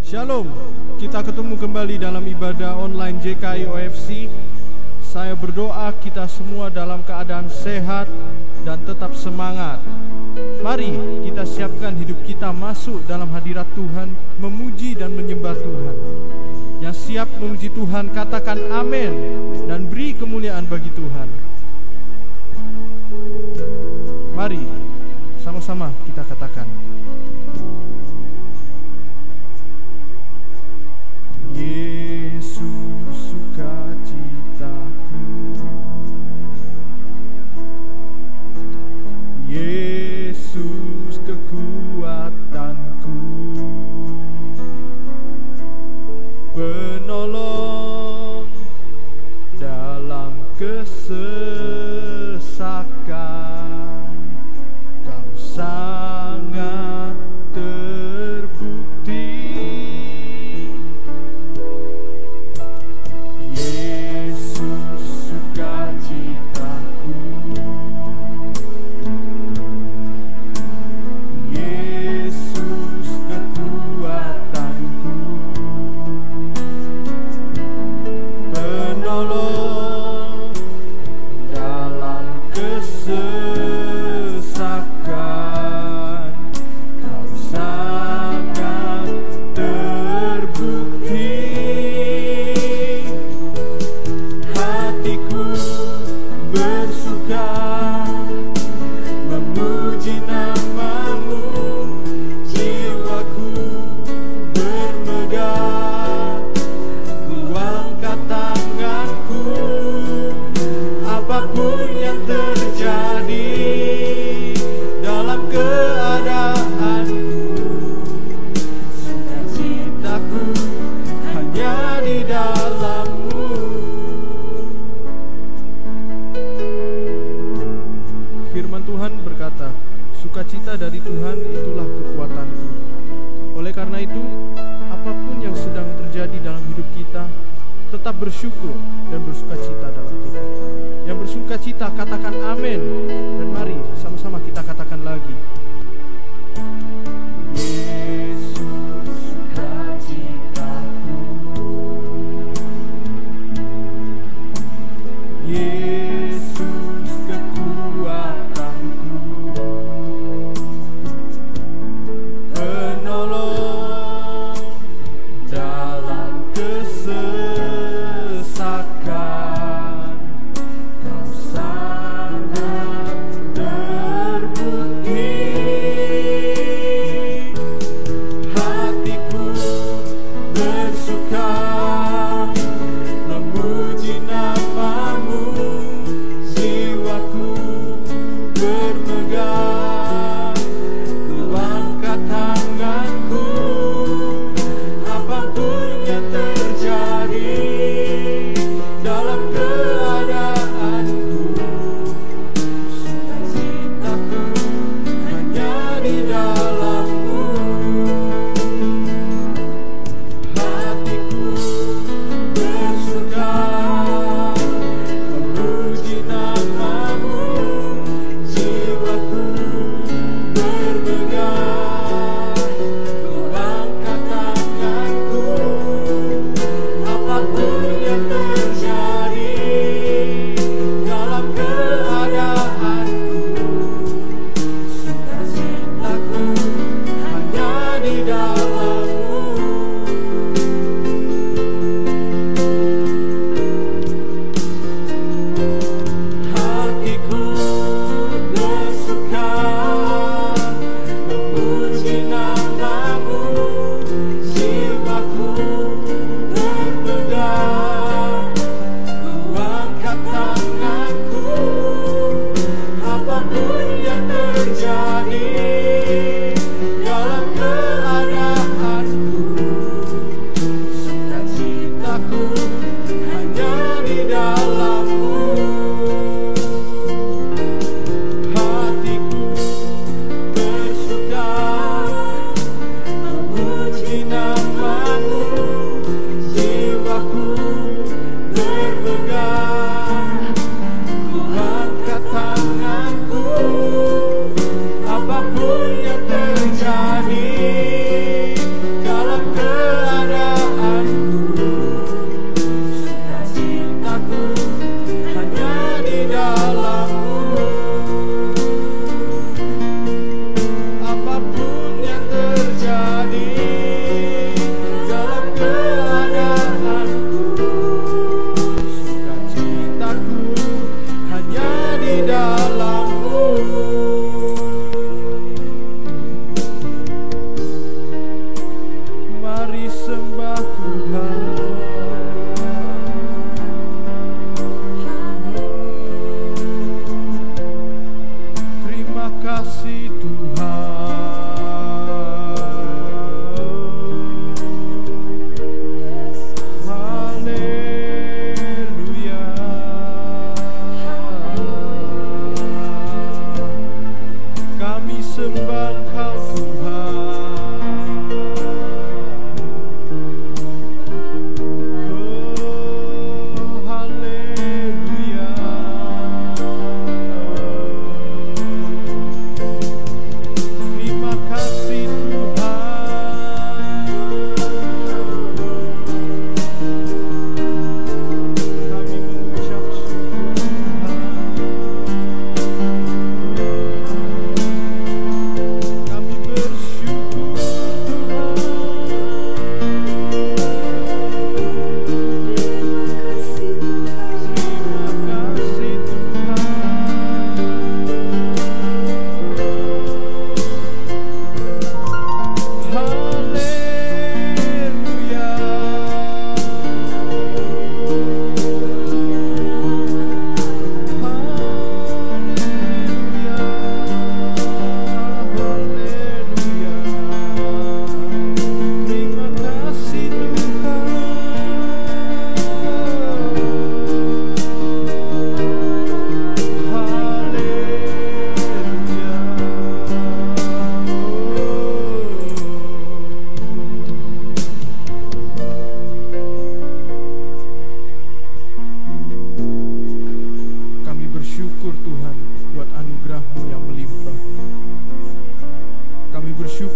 Shalom, kita ketemu kembali dalam ibadah online JKI OFC. Saya berdoa kita semua dalam keadaan sehat dan tetap semangat. Mari kita siapkan hidup kita masuk dalam hadirat Tuhan, memuji dan menyembah Tuhan. Yang siap memuji Tuhan katakan amin dan beri kemuliaan bagi Tuhan. Mari sama-sama kita katakan, Yesus sukacitaku, Yesus kekuatanku, penolong dalam kesesakan, kau sangat terbukti. Yesus sukacitaku, Yesus kekuatanku, penolong dalam kesesakan, kau sangat terbukti. Hatiku bersuka memuji namamu, jiwaku bermegah, ku angkat tanganku. Apapun yang terjadi dalam keadaanku, sukacitaku hanya di dalam-Mu. Firman Tuhan berkata, sukacita dari Tuhan itulah kekuatanku. Oleh karena itu, apapun yang sedang terjadi dalam hidup kita, tetap bersyukur dan bersukacita dalam Tuhan. Yang bersukacita katakan amin. Dan mari sama-sama kita katakan lagi, Yesus sukacitaku, Yesus kekuatanku, penolong dalam kesesakan, kau sangat terbukti.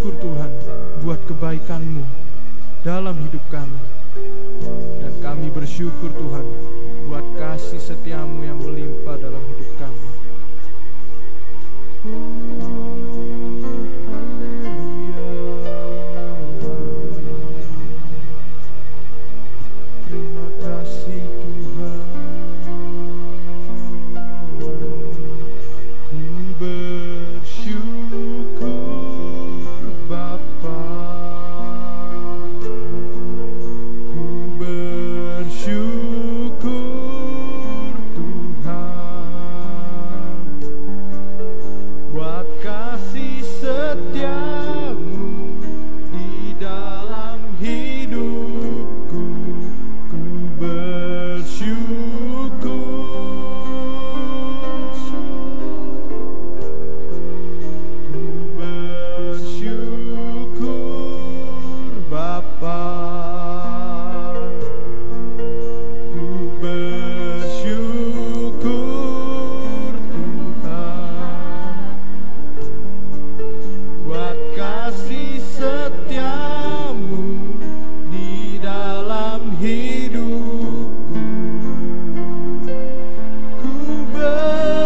bersyukur Tuhan buat kebaikan-Mu dalam hidup kami. Dan kami bersyukur Tuhan buat kasih setia-Mu yang melimpah dalam hidup kami. Terima kasih Tuhan. Ku bersyukur Bapa. Ku bersyukur Tuhan buat kasih setia-Mu di dalam hidupku. Ku bersyukur Bapa. Ku bersyukur Tuhan buat kasih setia-Mu di dalam hidupku. Ku bersyukur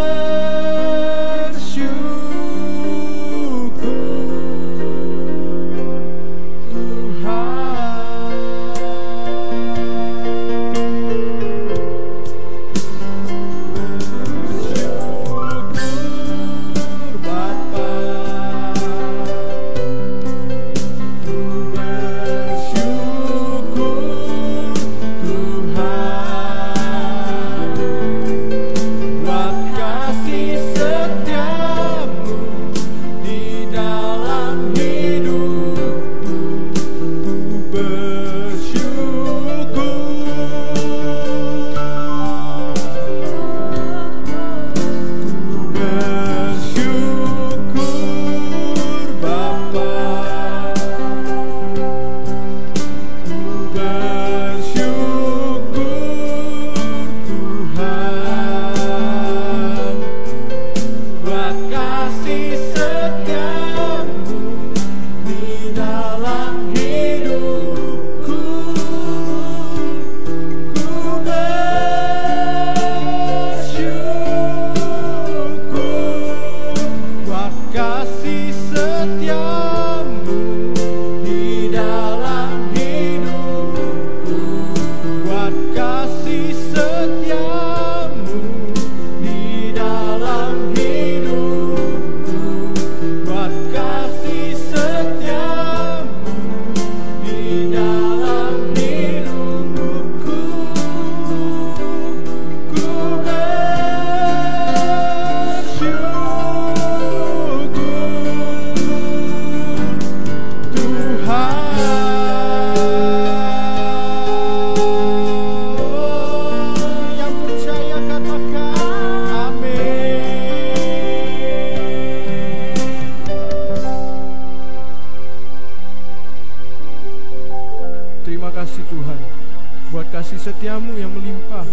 kasih setia-Mu yang melimpah.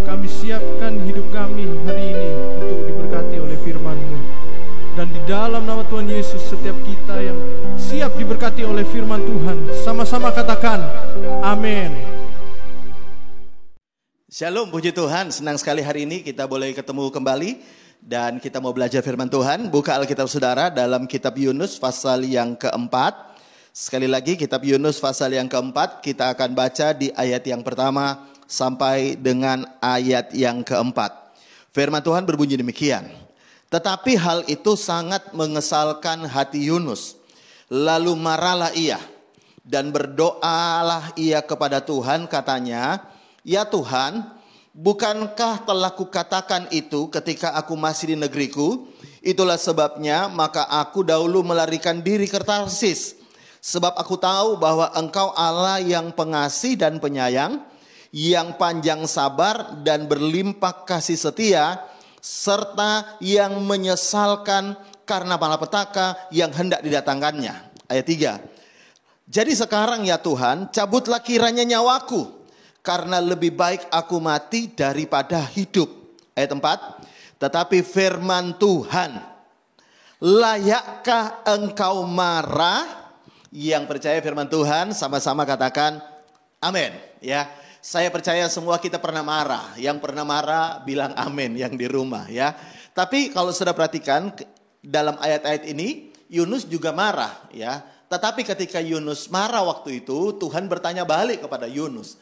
Kami siapkan hidup kami hari ini untuk diberkati oleh firman-Mu. Dan di dalam nama Tuhan Yesus, setiap kita yang siap diberkati oleh firman Tuhan, sama-sama katakan amin. Shalom, puji Tuhan. Senang sekali hari ini kita boleh ketemu kembali dan kita mau belajar firman Tuhan. Buka Alkitab saudara dalam kitab Yunus pasal yang keempat. Sekali lagi kitab Yunus pasal yang keempat, kita akan baca di ayat yang pertama sampai dengan ayat yang keempat. Firman Tuhan berbunyi demikian. Tetapi hal itu sangat mengesalkan hati Yunus. Lalu marahlah ia dan berdoalah ia kepada Tuhan, katanya, "Ya Tuhan, bukankah telah kukatakan itu ketika aku masih di negeriku? Itulah sebabnya maka aku dahulu melarikan diri ke Tarsis. Sebab aku tahu bahwa Engkau Allah yang pengasih dan penyayang, yang panjang sabar dan berlimpah kasih setia, serta yang menyesalkan karena malapetaka yang hendak didatangkannya." Ayat 3. "Jadi sekarang ya Tuhan, cabutlah kiranya nyawaku, karena lebih baik aku mati daripada hidup." Ayat 4. "Tetapi firman Tuhan Layakkah engkau marah? Yang percaya firman Tuhan sama-sama katakan amin. Ya, saya percaya semua kita pernah marah. Yang pernah marah bilang amin yang di rumah ya. Tapi kalau sudah perhatikan dalam ayat-ayat ini, Yunus juga marah ya. Tetapi ketika Yunus marah waktu itu, Tuhan bertanya balik kepada Yunus,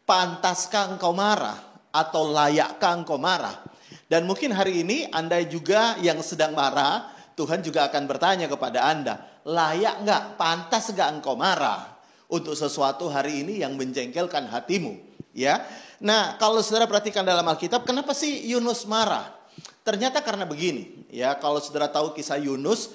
pantaskah engkau marah atau layakkah engkau marah? Dan mungkin hari ini Anda juga yang sedang marah, Tuhan juga akan bertanya kepada Anda, layak enggak, pantas enggak engkau marah untuk sesuatu hari ini yang menjengkelkan hatimu, ya. Nah, kalau saudara perhatikan dalam Alkitab, kenapa sih Yunus marah? Ternyata karena begini, ya. Kalau saudara tahu kisah Yunus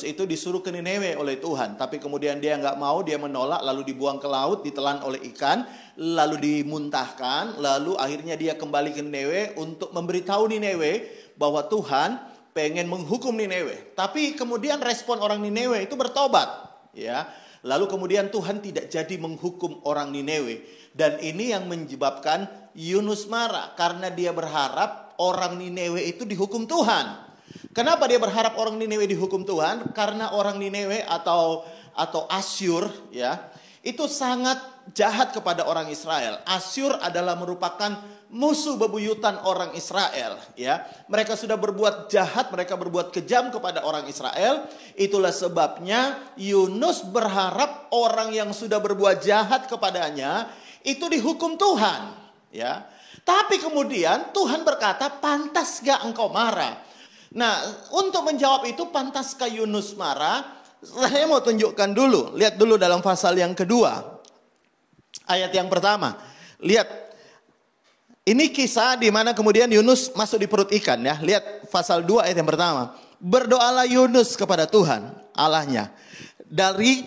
itu disuruh ke Niniwe oleh Tuhan, tapi kemudian dia enggak mau, dia menolak, lalu dibuang ke laut, ditelan oleh ikan, lalu dimuntahkan, lalu akhirnya dia kembali ke Niniwe untuk memberitahu Niniwe bahwa Tuhan pengen menghukum Niniwe. Tapi kemudian respon orang Niniwe itu bertobat, ya. Lalu kemudian Tuhan tidak jadi menghukum orang Niniwe. Dan ini yang menyebabkan Yunus marah karena dia berharap orang Niniwe itu dihukum Tuhan. Kenapa dia berharap orang Niniwe dihukum Tuhan? Karena orang Niniwe atau Asyur, ya, itu sangat jahat kepada orang Israel. Asyur adalah merupakan musuh bebuyutan orang Israel, ya. Mereka sudah berbuat jahat, mereka berbuat kejam kepada orang Israel. Itulah sebabnya Yunus berharap orang yang sudah berbuat jahat kepadanya itu dihukum Tuhan, ya. Tapi kemudian Tuhan berkata, pantas gak engkau marah? Nah, untuk menjawab itu, pantaskah Yunus marah? Saya mau tunjukkan dulu. Lihat dulu dalam pasal yang kedua, ayat yang pertama. Lihat. Ini kisah di mana kemudian Yunus masuk di perut ikan, ya. Lihat pasal 2 ayat yang pertama. Berdoalah Yunus kepada Tuhan Allahnya dari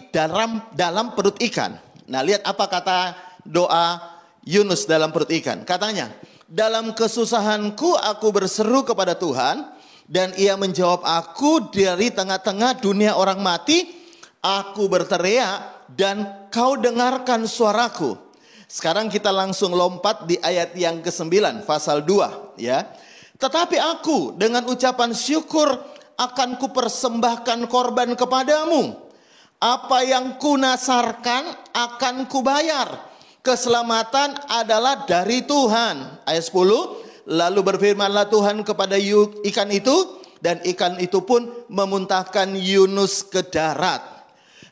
dalam perut ikan. Nah, lihat apa kata doa Yunus dalam perut ikan. Katanya, dalam kesusahanku aku berseru kepada Tuhan dan ia menjawab aku dari tengah-tengah dunia orang mati. Aku berteriak dan kau dengarkan suaraku. Sekarang kita langsung lompat di ayat yang ke-9 pasal 2, ya. Tetapi aku dengan ucapan syukur akan kupersembahkan korban kepadamu. Apa yang kunasarkan akan kubayar. Keselamatan adalah dari Tuhan. Ayat 10, lalu berfirmanlah Tuhan kepada ikan itu, dan ikan itu pun memuntahkan Yunus ke darat.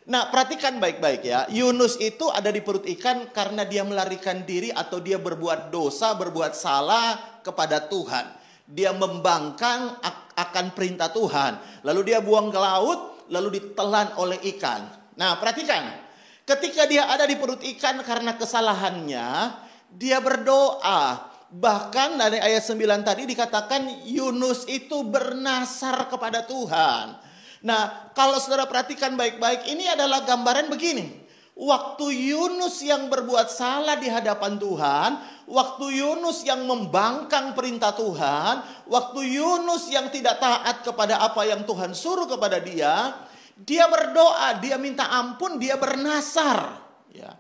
Nah, perhatikan baik-baik ya. Yunus itu ada di perut ikan karena dia melarikan diri atau dia berbuat dosa, berbuat salah kepada Tuhan. Dia membangkang akan perintah Tuhan. Lalu dia buang ke laut, lalu ditelan oleh ikan. Nah, perhatikan. Ketika dia ada di perut ikan karena kesalahannya, dia berdoa. Bahkan dari ayat 9 tadi dikatakan Yunus itu bernasar kepada Tuhan. Nah, kalau saudara perhatikan baik-baik, ini adalah gambaran begini. Waktu Yunus yang berbuat salah di hadapan Tuhan, waktu Yunus yang membangkang perintah Tuhan, waktu Yunus yang tidak taat kepada apa yang Tuhan suruh kepada dia berdoa, dia minta ampun, dia bernasar. Ya.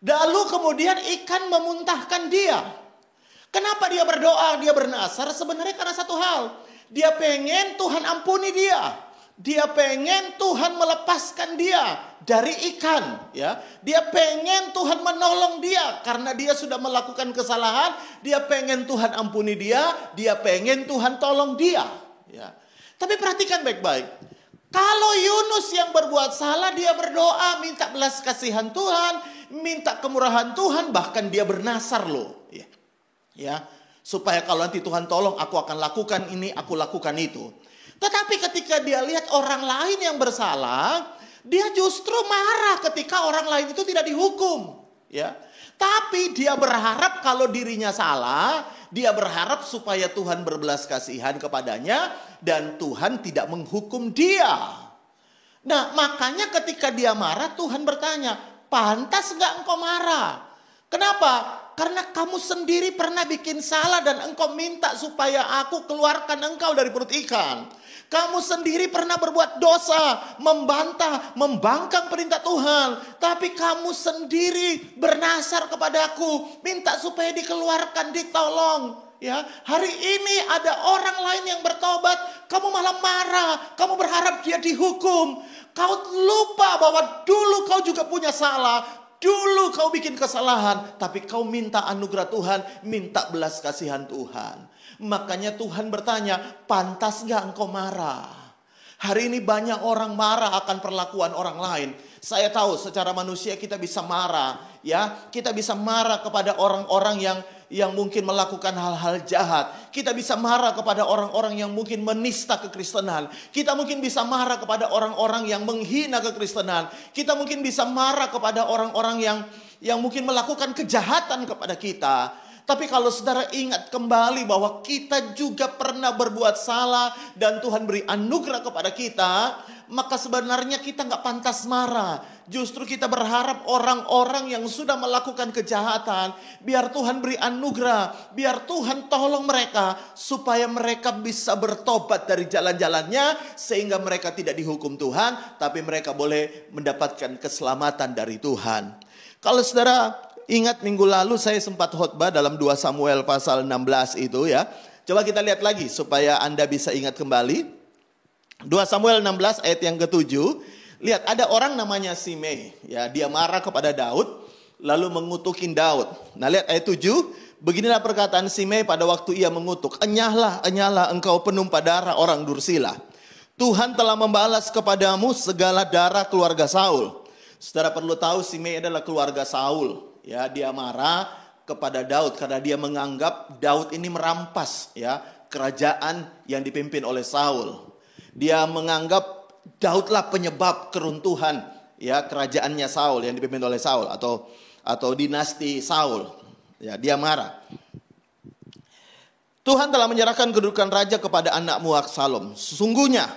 Lalu kemudian ikan memuntahkan dia. Kenapa dia berdoa, dia bernasar? Sebenarnya karena satu hal. Dia pengen Tuhan ampuni dia. Dia pengen Tuhan melepaskan dia dari ikan, ya. Dia pengen Tuhan menolong dia karena dia sudah melakukan kesalahan. Dia pengen Tuhan ampuni dia, dia pengen Tuhan tolong dia, ya. Tapi perhatikan baik-baik. Kalau Yunus yang berbuat salah, dia berdoa minta belas kasihan Tuhan, minta kemurahan Tuhan, bahkan dia bernasar loh, ya. Ya, supaya kalau nanti Tuhan tolong, aku akan lakukan ini, aku lakukan itu. Tetapi ketika dia lihat orang lain yang bersalah, dia justru marah ketika orang lain itu tidak dihukum, ya. Tapi dia berharap kalau dirinya salah, dia berharap supaya Tuhan berbelas kasihan kepadanya dan Tuhan tidak menghukum dia. Nah, makanya ketika dia marah, Tuhan bertanya, pantas enggak engkau marah? Kenapa? Karena kamu sendiri pernah bikin salah dan engkau minta supaya aku keluarkan engkau dari perut ikan. Kamu sendiri pernah berbuat dosa, membantah, membangkang perintah Tuhan. Tapi kamu sendiri bernasar kepadaku, minta supaya dikeluarkan, ditolong. Ya, hari ini ada orang lain yang bertobat, kamu malah marah, kamu berharap dia dihukum. Kau lupa bahwa dulu kau juga punya salah, dulu kau bikin kesalahan, tapi kau minta anugerah Tuhan, minta belas kasihan Tuhan. Makanya Tuhan bertanya, pantas gak engkau marah? Hari ini banyak orang marah akan perlakuan orang lain. Saya tahu secara manusia kita bisa marah, ya, kita bisa marah kepada orang-orang yang mungkin melakukan hal-hal jahat. Kita bisa marah kepada orang-orang yang mungkin menista kekristenan. Kita mungkin bisa marah kepada orang-orang yang menghina kekristenan. Kita mungkin bisa marah kepada orang-orang yang mungkin melakukan kejahatan kepada kita. Tapi kalau saudara ingat kembali bahwa kita juga pernah berbuat salah dan Tuhan beri anugerah kepada kita, maka sebenarnya kita nggak pantas marah. Justru kita berharap orang-orang yang sudah melakukan kejahatan, biar Tuhan beri anugerah, biar Tuhan tolong mereka supaya mereka bisa bertobat dari jalan-jalannya, sehingga mereka tidak dihukum Tuhan, tapi mereka boleh mendapatkan keselamatan dari Tuhan. Kalau saudara ingat minggu lalu saya sempat khotbah dalam 2 Samuel pasal 16 itu ya. Coba kita lihat lagi supaya Anda bisa ingat kembali. 2 Samuel 16 ayat yang ke-7. Lihat, ada orang namanya Simei, ya, dia marah kepada Daud lalu mengutukin Daud. Nah, lihat ayat 7. Beginilah perkataan Simei pada waktu ia mengutuk. Enyahlah, enyahlah engkau penumpah darah orang Dursila. Tuhan telah membalas kepadamu segala darah keluarga Saul. Saudara perlu tahu Simei adalah keluarga Saul. Ya, dia marah kepada Daud karena dia menganggap Daud ini merampas, ya, kerajaan yang dipimpin oleh Saul. Dia menganggap Daudlah penyebab keruntuhan, ya, kerajaannya Saul yang dipimpin oleh Saul atau dinasti Saul. Ya, dia marah. Tuhan telah menyerahkan kedudukan raja kepada anakmu Absalom. Sesungguhnya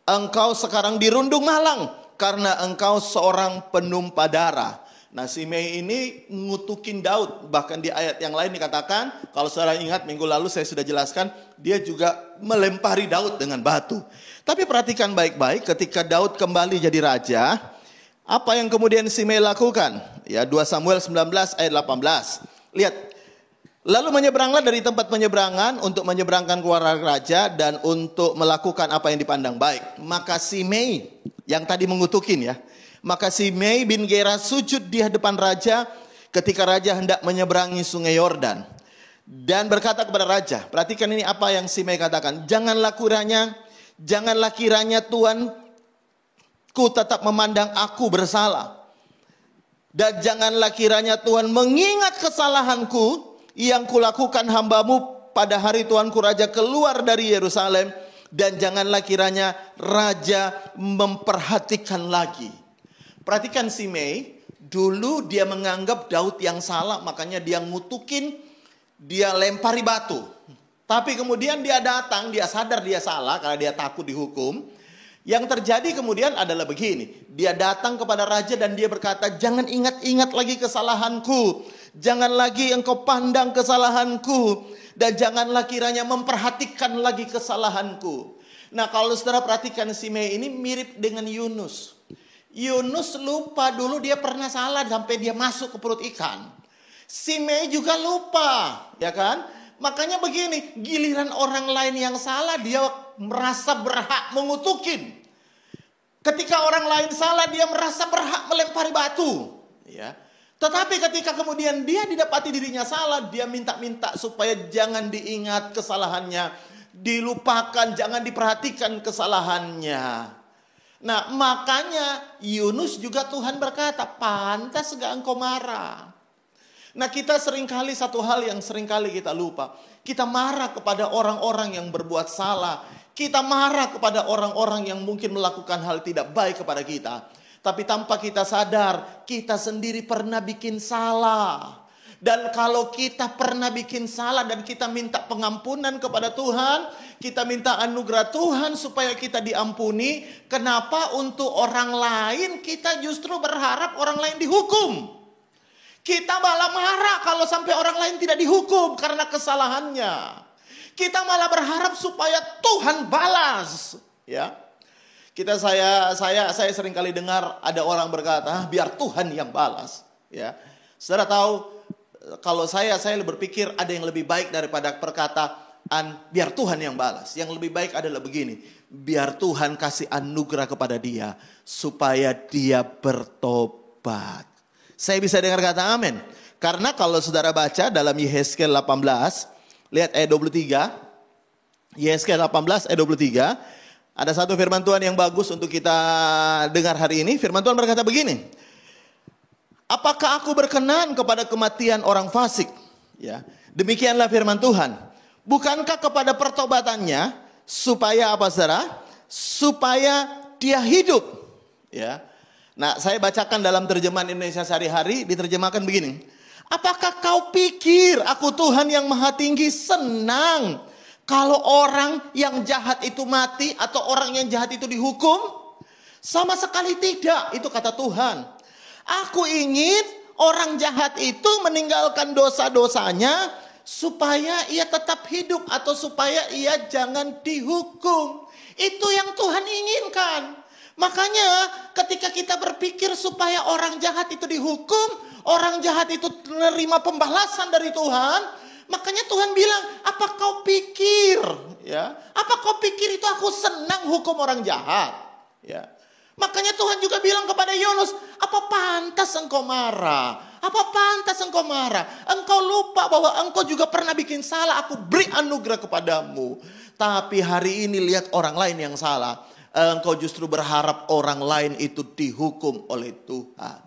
engkau sekarang dirundung malang karena engkau seorang penumpah darah. Nah, Simei ini ngutukin Daud. Bahkan di ayat yang lain dikatakan, kalau saudara ingat minggu lalu saya sudah jelaskan, dia juga melempari Daud dengan batu. Tapi perhatikan baik-baik, ketika Daud kembali jadi raja, apa yang kemudian Simei lakukan? Ya, 2 Samuel 19 ayat 18. Lihat, lalu menyeberanglah dari tempat penyeberangan untuk menyeberangkan keluarga raja dan untuk melakukan apa yang dipandang baik. Maka Simei yang tadi mengutukin, ya, maka Simei bin Gera sujud di hadapan raja ketika raja hendak menyeberangi sungai Yordan. Dan berkata kepada raja, perhatikan ini apa yang Simei katakan. Janganlah kiranya Tuanku tetap memandang aku bersalah. Dan janganlah kiranya Tuhan mengingat kesalahanku yang kulakukan hambamu pada hari Tuanku Raja keluar dari Yerusalem. Dan janganlah kiranya Raja memperhatikan lagi. Perhatikan Simei, dulu dia menganggap Daud yang salah, makanya dia ngutukin, dia lempari batu. Tapi kemudian dia datang, dia sadar dia salah karena dia takut dihukum. Yang terjadi kemudian adalah begini, dia datang kepada raja dan dia berkata, jangan ingat-ingat lagi kesalahanku, jangan lagi engkau pandang kesalahanku, dan janganlah kiranya memperhatikan lagi kesalahanku. Nah, kalau saudara perhatikan Simei ini mirip dengan Yunus. Yunus lupa dulu dia pernah salah sampai dia masuk ke perut ikan. Simei juga lupa, ya kan? Makanya begini, giliran orang lain yang salah dia merasa berhak mengutukin. Ketika orang lain salah dia merasa berhak melempari batu, ya. Tetapi ketika kemudian dia didapati dirinya salah, dia minta-minta supaya jangan diingat kesalahannya, dilupakan, jangan diperhatikan kesalahannya. Nah, makanya Yunus juga Tuhan berkata, pantas gak engkau marah? Nah, kita seringkali satu hal yang seringkali kita lupa. Kita marah kepada orang-orang yang berbuat salah. Kita marah kepada orang-orang yang mungkin melakukan hal tidak baik kepada kita. Tapi tanpa kita sadar, kita sendiri pernah bikin salah. Dan kalau kita pernah bikin salah dan kita minta pengampunan kepada Tuhan, kita minta anugerah Tuhan supaya kita diampuni. Kenapa untuk orang lain kita justru berharap orang lain dihukum? Kita malah marah kalau sampai orang lain tidak dihukum karena kesalahannya. Kita malah berharap supaya Tuhan balas, ya. Saya sering kali dengar ada orang berkata, biar Tuhan yang balas, ya. Saudara tahu, kalau saya berpikir ada yang lebih baik daripada perkataan biar Tuhan yang balas. Yang lebih baik adalah begini, biar Tuhan kasih anugerah kepada dia supaya dia bertobat. Saya bisa dengar kata amin. Karena kalau saudara baca dalam Yehezkiel 18, lihat ayat 23. Yehezkiel 18 ayat 23. Ada satu firman Tuhan yang bagus untuk kita dengar hari ini. Firman Tuhan berkata begini. Apakah aku berkenan kepada kematian orang fasik? Ya, demikianlah firman Tuhan. Bukankah kepada pertobatannya supaya apa saudara? Supaya dia hidup. Ya. Nah, saya bacakan dalam terjemahan Indonesia sehari-hari, diterjemahkan begini. Apakah kau pikir aku Tuhan yang maha tinggi senang kalau orang yang jahat itu mati atau orang yang jahat itu dihukum? Sama sekali tidak, itu kata Tuhan. Aku ingin orang jahat itu meninggalkan dosa-dosanya supaya ia tetap hidup atau supaya ia jangan dihukum. Itu yang Tuhan inginkan. Makanya ketika kita berpikir supaya orang jahat itu dihukum, orang jahat itu menerima pembalasan dari Tuhan, makanya Tuhan bilang, apa kau pikir? Ya, apa kau pikir itu aku senang hukum orang jahat? Ya. Makanya Tuhan juga bilang kepada Yunus, apa pantas engkau marah? Apa pantas engkau marah? Engkau lupa bahwa engkau juga pernah bikin salah, aku beri anugerah kepadamu. Tapi hari ini lihat orang lain yang salah. Engkau justru berharap orang lain itu dihukum oleh Tuhan.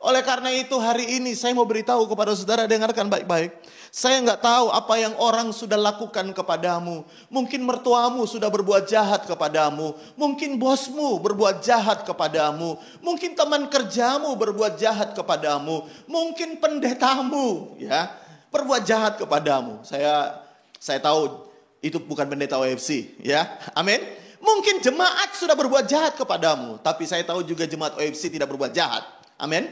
Oleh karena itu hari ini saya mau beritahu kepada saudara, dengarkan baik-baik. Saya nggak tahu apa yang orang sudah lakukan kepadamu. Mungkin mertuamu sudah berbuat jahat kepadamu. Mungkin bosmu berbuat jahat kepadamu. Mungkin teman kerjamu berbuat jahat kepadamu. Mungkin pendetamu ya berbuat jahat kepadamu. Saya tahu itu bukan pendeta OFC ya. Amin. Mungkin jemaat sudah berbuat jahat kepadamu. Tapi saya tahu juga jemaat OFC tidak berbuat jahat. Amin.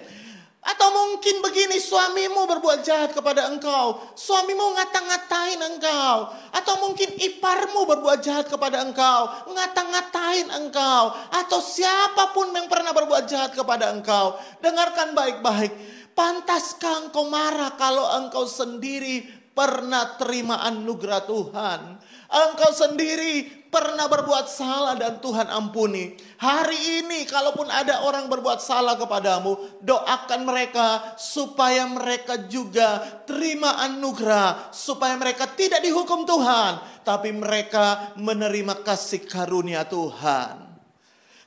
Atau mungkin begini, suamimu berbuat jahat kepada engkau. Suamimu ngata-ngatain engkau. Atau mungkin iparmu berbuat jahat kepada engkau. Ngata-ngatain engkau. Atau siapapun yang pernah berbuat jahat kepada engkau. Dengarkan baik-baik. Pantaskah engkau marah kalau engkau sendiri pernah terima anugerah Tuhan? Engkau sendiri pernah berbuat salah dan Tuhan ampuni. Hari ini kalaupun ada orang berbuat salah kepadamu, doakan mereka supaya mereka juga terima anugerah. Supaya mereka tidak dihukum Tuhan, tapi mereka menerima kasih karunia Tuhan.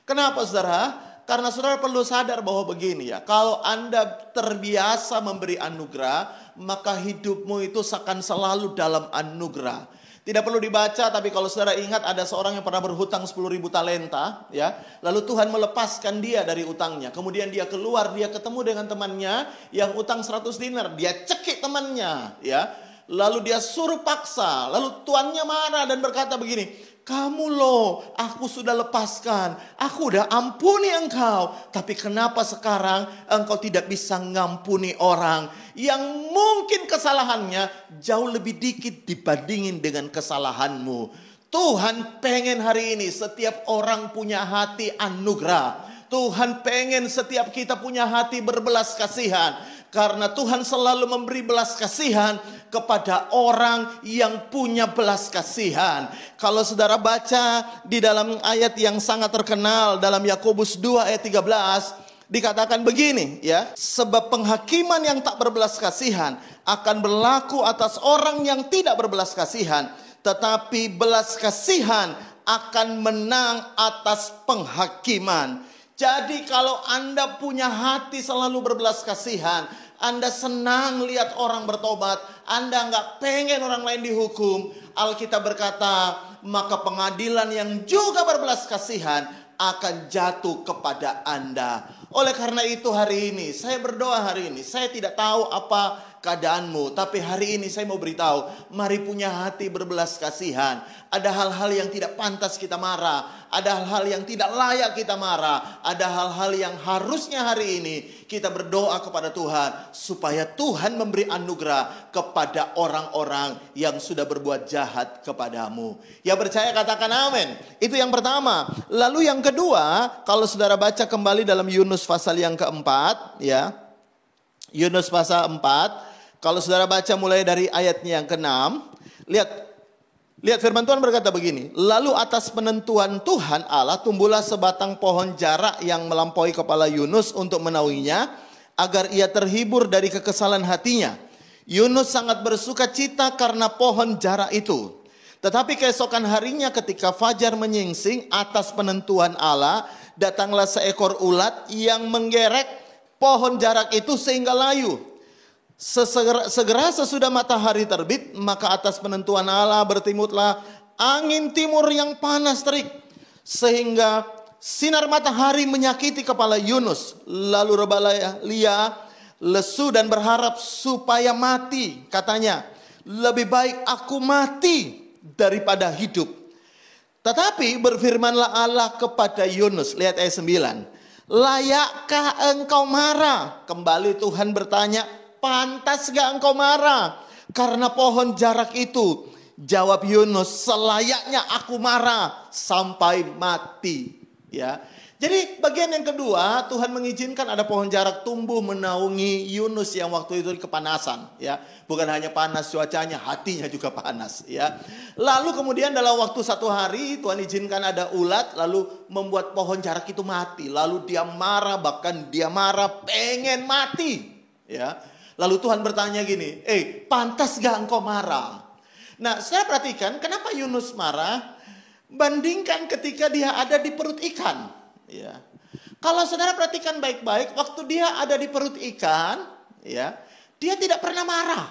Kenapa saudara? Karena saudara perlu sadar bahwa begini ya. Kalau Anda terbiasa memberi anugerah, maka hidupmu itu akan selalu dalam anugerah. Tidak perlu dibaca, tapi kalau saudara ingat ada seorang yang pernah berhutang 10.000 talenta, ya. Lalu Tuhan melepaskan dia dari utangnya. Kemudian dia keluar, dia ketemu dengan temannya yang utang 100 dinar. Dia cekik temannya, ya. Lalu dia suruh paksa. Lalu tuannya marah dan berkata begini, kamu loh, aku sudah lepaskan. Aku udah ampuni engkau. Tapi kenapa sekarang engkau tidak bisa ngampuni orang yang mungkin kesalahannya jauh lebih dikit dibandingin dengan kesalahanmu. Tuhan pengen hari ini setiap orang punya hati anugerah. Tuhan pengen setiap kita punya hati berbelas kasihan. Karena Tuhan selalu memberi belas kasihan kepada orang yang punya belas kasihan. Kalau saudara baca di dalam ayat yang sangat terkenal dalam Yakobus 2 ayat 13, dikatakan begini ya. Sebab penghakiman yang tak berbelas kasihan akan berlaku atas orang yang tidak berbelas kasihan. Tetapi belas kasihan akan menang atas penghakiman. Jadi kalau Anda punya hati selalu berbelas kasihan, Anda senang lihat orang bertobat, Anda nggak pengen orang lain dihukum, Alkitab berkata, maka pengadilan yang juga berbelas kasihan akan jatuh kepada Anda. Oleh karena itu hari ini, saya berdoa hari ini, saya tidak tahu apa keadaanmu, tapi hari ini saya mau beritahu, mari punya hati berbelas kasihan. Ada hal-hal yang tidak pantas kita marah, ada hal-hal yang tidak layak kita marah, ada hal-hal yang harusnya hari ini kita berdoa kepada Tuhan supaya Tuhan memberi anugerah kepada orang-orang yang sudah berbuat jahat kepadamu. Ya percaya katakan amin. Itu yang pertama. Lalu yang kedua, kalau saudara baca kembali dalam Yunus pasal yang keempat, ya. Yunus pasal 4. Kalau saudara baca mulai dari ayatnya yang ke-6, lihat firman Tuhan berkata begini. Lalu atas penentuan Tuhan Allah tumbuhlah sebatang pohon jarak yang melampaui kepala Yunus untuk menaunginya, agar ia terhibur dari kekesalan hatinya. Yunus sangat bersuka cita karena pohon jarak itu. Tetapi keesokan harinya ketika fajar menyingsing, atas penentuan Allah datanglah seekor ulat yang menggerek pohon jarak itu sehingga layu. Segera sesudah matahari terbit, maka atas penentuan Allah bertimutlah angin timur yang panas terik, sehingga sinar matahari menyakiti kepala Yunus. Lalu rebahlah ia lesu dan berharap supaya mati. Katanya, lebih baik aku mati daripada hidup. Tetapi berfirmanlah Allah kepada Yunus. Lihat ayat 9. Layakkah engkau marah? Kembali Tuhan bertanya, pantas gak engkau marah karena pohon jarak itu? Jawab Yunus, selayaknya aku marah sampai mati. Ya. Jadi bagian yang kedua, Tuhan mengizinkan ada pohon jarak tumbuh menaungi Yunus yang waktu itu kepanasan. Ya. Bukan hanya panas cuacanya, hatinya juga panas. Ya. Lalu kemudian dalam waktu 1 hari Tuhan izinkan ada ulat lalu membuat pohon jarak itu mati. Lalu dia marah, bahkan dia marah pengen mati. Ya. Lalu Tuhan bertanya gini, pantas gak engkau marah? Nah, saya perhatikan kenapa Yunus marah bandingkan ketika dia ada di perut ikan. Ya. Kalau saudara perhatikan baik-baik, waktu dia ada di perut ikan, ya, dia tidak pernah marah.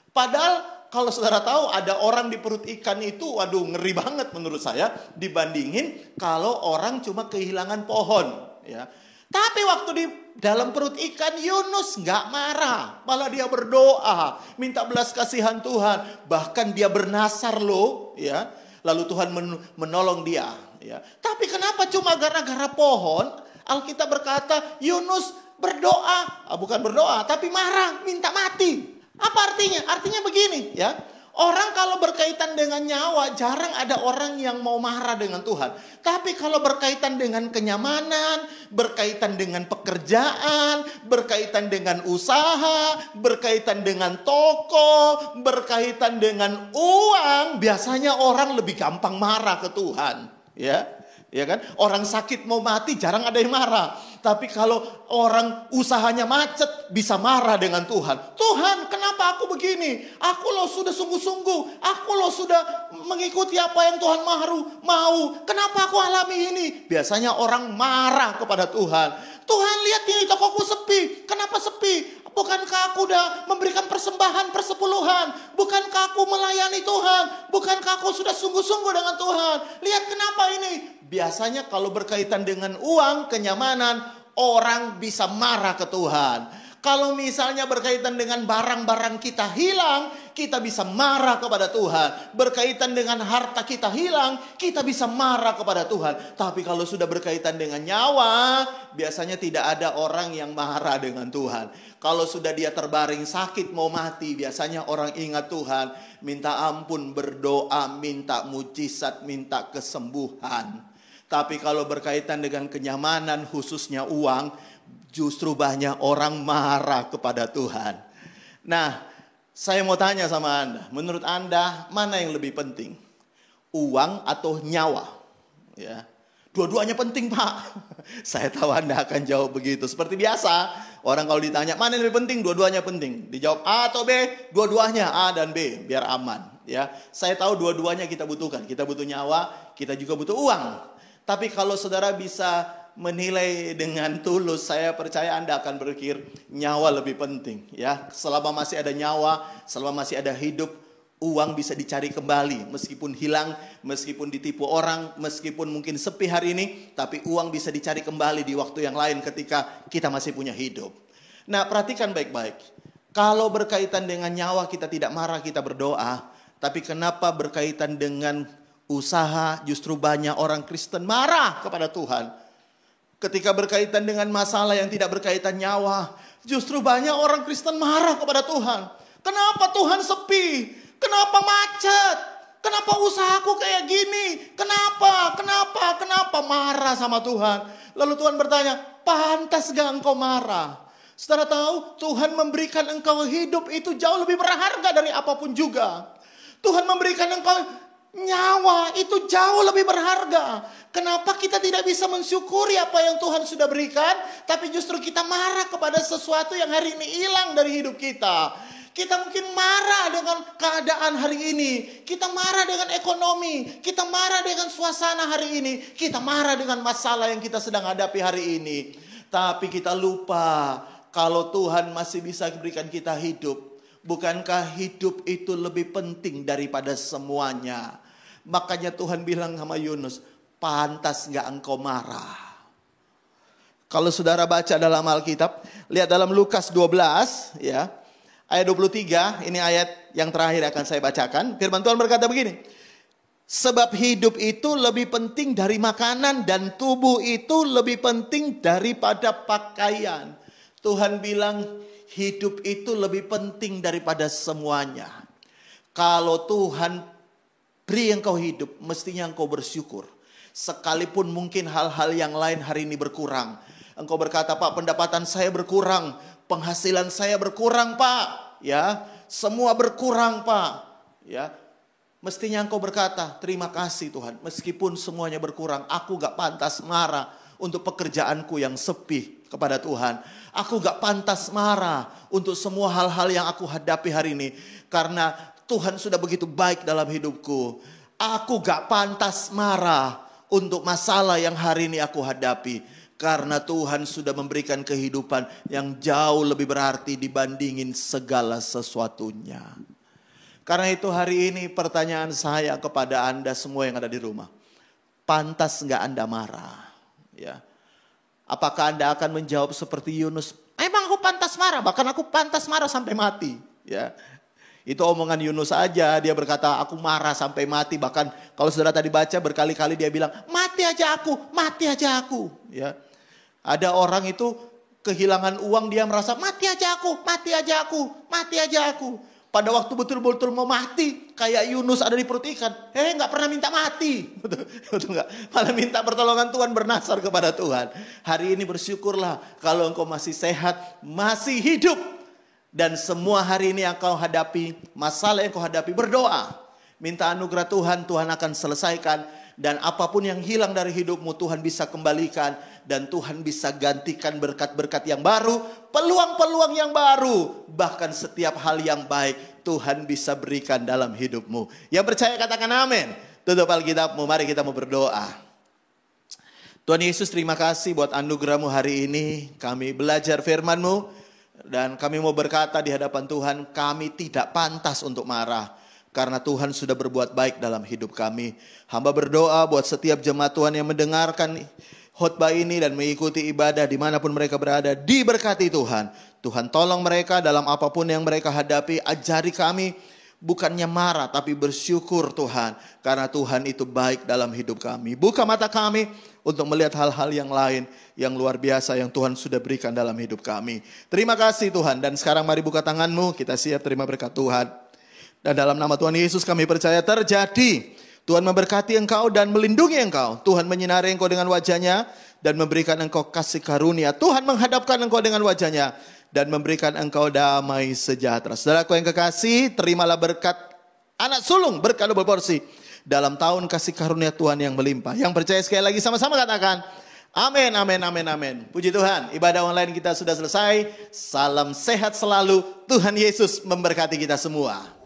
Padahal kalau saudara tahu ada orang di perut ikan itu, waduh ngeri banget menurut saya dibandingin kalau orang cuma kehilangan pohon. Ya. Tapi waktu di dalam perut ikan Yunus nggak marah, malah dia berdoa, minta belas kasihan Tuhan, bahkan dia bernasar loh, ya. Lalu Tuhan menolong dia, ya. Tapi kenapa cuma gara-gara pohon? Alkitab berkata Yunus berdoa, bukan berdoa, tapi marah, minta mati. Apa artinya? Artinya begini, ya. Orang kalau berkaitan dengan nyawa, jarang ada orang yang mau marah dengan Tuhan. Tapi kalau berkaitan dengan kenyamanan, berkaitan dengan pekerjaan, berkaitan dengan usaha, berkaitan dengan toko, berkaitan dengan uang, biasanya orang lebih gampang marah ke Tuhan. Ya kan? Orang sakit mau mati jarang ada yang marah. Tapi kalau orang usahanya macet bisa marah dengan Tuhan. Tuhan, kenapa aku begini? Aku loh sudah sungguh-sungguh. Aku loh sudah mengikuti apa yang Tuhan mau. Kenapa aku alami ini? Biasanya orang marah kepada Tuhan. Tuhan, lihat ini tokoku sepi. Kenapa sepi? Bukankah aku udah memberikan persembahan persepuluhan? Bukankah aku melayani Tuhan? Bukankah aku sudah sungguh-sungguh dengan Tuhan? Lihat kenapa ini? Biasanya kalau berkaitan dengan uang, kenyamanan, orang bisa marah ke Tuhan. Kalau misalnya berkaitan dengan barang-barang kita hilang, kita bisa marah kepada Tuhan. Berkaitan dengan harta kita hilang, kita bisa marah kepada Tuhan. Tapi kalau sudah berkaitan dengan nyawa, biasanya tidak ada orang yang marah dengan Tuhan. Kalau sudah dia terbaring sakit mau mati, biasanya orang ingat Tuhan, minta ampun, berdoa, minta mujizat, minta kesembuhan. Tapi kalau berkaitan dengan kenyamanan, khususnya uang, justru banyak orang marah kepada Tuhan. Nah, saya mau tanya sama Anda, menurut Anda mana yang lebih penting? Uang atau nyawa? Ya. Dua-duanya penting, Pak. Saya tahu Anda akan jawab begitu. Seperti biasa, orang kalau ditanya mana yang lebih penting, dua-duanya penting. Dijawab A atau B, dua-duanya A dan B, biar aman. Ya, saya tahu dua-duanya kita butuhkan. Kita butuh nyawa, kita juga butuh uang. Tapi kalau saudara bisa menilai dengan tulus, saya percaya Anda akan berpikir nyawa lebih penting. Ya, selama masih ada nyawa, selama masih ada hidup, uang bisa dicari kembali. Meskipun hilang, meskipun ditipu orang, meskipun mungkin sepi hari ini, tapi uang bisa dicari kembali di waktu yang lain ketika kita masih punya hidup. Nah, perhatikan baik-baik. Kalau berkaitan dengan nyawa kita tidak marah, kita berdoa. Tapi kenapa berkaitan dengan usaha justru banyak orang Kristen marah kepada Tuhan? Ketika berkaitan dengan masalah yang tidak berkaitan nyawa, justru banyak orang Kristen marah kepada Tuhan. Kenapa Tuhan sepi? Kenapa macet? Kenapa usahaku kayak gini? Kenapa marah sama Tuhan? Lalu Tuhan bertanya, pantas gak engkau marah? Saudara tahu, Tuhan memberikan engkau hidup itu jauh lebih berharga dari apapun juga. Tuhan memberikan engkau nyawa itu jauh lebih berharga. Kenapa kita tidak bisa mensyukuri apa yang Tuhan sudah berikan, tapi justru kita marah kepada sesuatu yang hari ini hilang dari hidup kita. Kita mungkin marah dengan keadaan hari ini. Kita marah dengan ekonomi. Kita marah dengan suasana hari ini. Kita marah dengan masalah yang kita sedang hadapi hari ini. Tapi kita lupa kalau Tuhan masih bisa berikan kita hidup. Bukankah hidup itu lebih penting daripada semuanya? Makanya Tuhan bilang sama Yunus, pantas gak engkau marah? Kalau saudara baca dalam Alkitab, lihat dalam Lukas 12 ya, ayat 23, ini ayat yang terakhir akan saya bacakan. Firman Tuhan berkata begini, sebab hidup itu lebih penting dari makanan dan tubuh itu lebih penting daripada pakaian. Tuhan bilang hidup itu lebih penting daripada semuanya. Kalau Tuhan beri engkau hidup, mestinya engkau bersyukur. Sekalipun mungkin hal-hal yang lain hari ini berkurang. Engkau berkata, Pak, pendapatan saya berkurang, penghasilan saya berkurang, Pak. Ya, semua berkurang, Pak. Ya, mestinya engkau berkata, terima kasih Tuhan. Meskipun semuanya berkurang, aku gak pantas marah untuk pekerjaanku yang sepi kepada Tuhan. Aku gak pantas marah untuk semua hal-hal yang aku hadapi hari ini. Karena Tuhan sudah begitu baik dalam hidupku. Aku gak pantas marah untuk masalah yang hari ini aku hadapi. Karena Tuhan sudah memberikan kehidupan yang jauh lebih berarti dibandingin segala sesuatunya. Karena itu hari ini pertanyaan saya kepada Anda semua yang ada di rumah. Pantas gak Anda marah? Ya. Apakah Anda akan menjawab seperti Yunus? Emang aku pantas marah? Bahkan aku pantas marah sampai mati. Ya. Itu omongan Yunus aja, dia berkata aku marah sampai mati. Bahkan kalau saudara tadi baca berkali-kali dia bilang mati aja aku, mati aja aku. Ya. Ada orang itu kehilangan uang, dia merasa mati aja aku, mati aja aku, mati aja aku. Pada waktu betul-betul mau mati, kayak Yunus ada di perut ikan. Gak pernah minta mati. Betul gak? Malah minta pertolongan Tuhan, bernasar kepada Tuhan. Hari ini bersyukurlah kalau engkau masih sehat, masih hidup. Dan semua hari ini yang kau hadapi, masalah yang kau hadapi, berdoa. Minta anugerah Tuhan, Tuhan akan selesaikan. Dan apapun yang hilang dari hidupmu, Tuhan bisa kembalikan. Dan Tuhan bisa gantikan berkat-berkat yang baru, peluang-peluang yang baru. Bahkan setiap hal yang baik, Tuhan bisa berikan dalam hidupmu. Yang percaya katakan amin. Tutup Alkitabmu, mari kita mau berdoa. Tuhan Yesus, terima kasih buat anugerah-Mu hari ini. Kami belajar firman-Mu. Dan kami mau berkata di hadapan Tuhan, kami tidak pantas untuk marah. Karena Tuhan sudah berbuat baik dalam hidup kami. Hamba berdoa buat setiap jemaat Tuhan yang mendengarkan khotbah ini dan mengikuti ibadah dimanapun mereka berada. Diberkati Tuhan. Tuhan tolong mereka dalam apapun yang mereka hadapi. Ajari kami bukannya marah tapi bersyukur Tuhan. Karena Tuhan itu baik dalam hidup kami. Buka mata kami untuk melihat hal-hal yang lain yang luar biasa yang Tuhan sudah berikan dalam hidup kami. Terima kasih Tuhan. Dan sekarang mari buka tanganmu, kita siap terima berkat Tuhan. Dan dalam nama Tuhan Yesus kami percaya terjadi. Tuhan memberkati engkau dan melindungi engkau. Tuhan menyinari engkau dengan wajahnya dan memberikan engkau kasih karunia. Tuhan menghadapkan engkau dengan wajahnya dan memberikan engkau damai sejahtera. Saudaraku yang kekasih, terimalah berkat anak sulung, berkat double porsi dalam tahun kasih karunia Tuhan yang melimpah. Yang percaya sekali lagi sama-sama katakan amin, amin, amin, amin. Puji Tuhan, ibadah online kita sudah selesai. Salam sehat selalu. Tuhan Yesus memberkati kita semua.